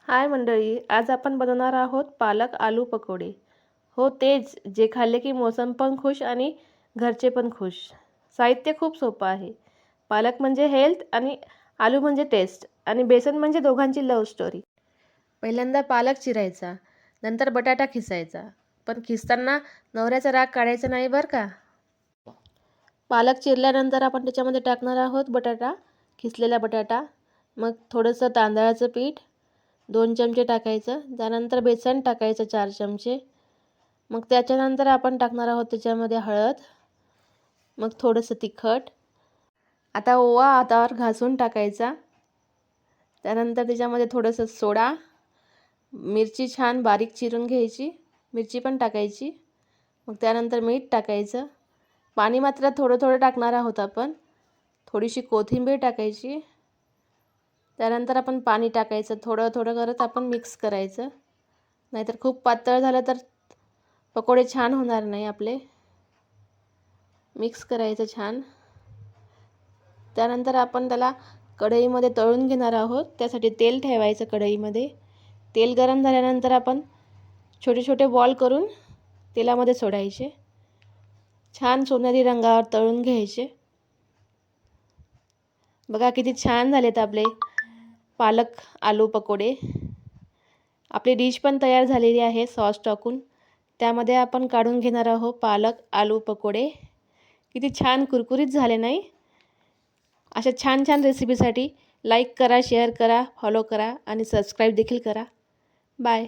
हाय मंडळी, आज आपण बनवणार आहोत पालक आलू पकोडे. हो तेच, जे खाल्ले की मौसम पण खुश आणि घरचे पण खुश. साहित्य खूप सोपं आहे. पालक म्हणजे हेल्थ आणि आलू म्हणजे टेस्ट आणि बेसन म्हणजे दोघांची लव्ह स्टोरी. पहिल्यांदा पालक चिरायचा, नंतर बटाटा खिसायचा. पण खिसताना नवऱ्याचा राग काढायचा नाही बरं का. पालक चिरल्यानंतर आपण त्याच्यामध्ये टाकणार आहोत बटाटा, खिसलेला बटाटा. मग थोडंसं तांदळाचं पीठ 2 चमचे टाकायचं. त्यानंतर बेसन टाकायचं 4 चमचे. मग त्याच्यानंतर आपण टाकणार आहोत त्याच्यामध्ये हळद, मग थोडंसं तिखट. आता ओवा हातावर घासून टाकायचा. त्यानंतर त्याच्यामध्ये थोडंसं सोडा, मिरची छान बारीक चिरून घ्यायची, मिरची पण टाकायची. मग त्यानंतर मीठ टाकायचं. पाणी मात्र थोडं थोडं टाकणार आहोत आपण. थोडीशी कोथिंबीर टाकायची. त्यानंतर आपण पाणी टाकायचं. थोडं थोडं करत आपण मिक्स करायचं, नाहीतर खूप पातळ झालं तर पकोडे छान होणार नाही आपले. मिक्स करायचं छान. त्यानंतर आपण त्याला कढईमध्ये तळून घेणार आहोत. त्यासाठी तेल ठेवायचं कढईमध्ये. तेल गरम झाल्यानंतर आपण छोटे छोटे बॉल करून तेलामध्ये सोडायचे. छान सोनेरी रंगावर तळून घ्यायचे. बघा किती छान झालेत आपले पालक आलू पकोडे. आपली डिश पण तयार झालेली आहे सॉस टाकून. त्यामध्ये आपण काढून घेणार आहोत पालक आलू पकोडे. किती छान कुरकुरीत झाले नाही. अशा छान छान रेसिपीसाठी लाईक करा, शेअर करा, फॉलो करा आणि सबस्क्राईब देखील करा. बाय.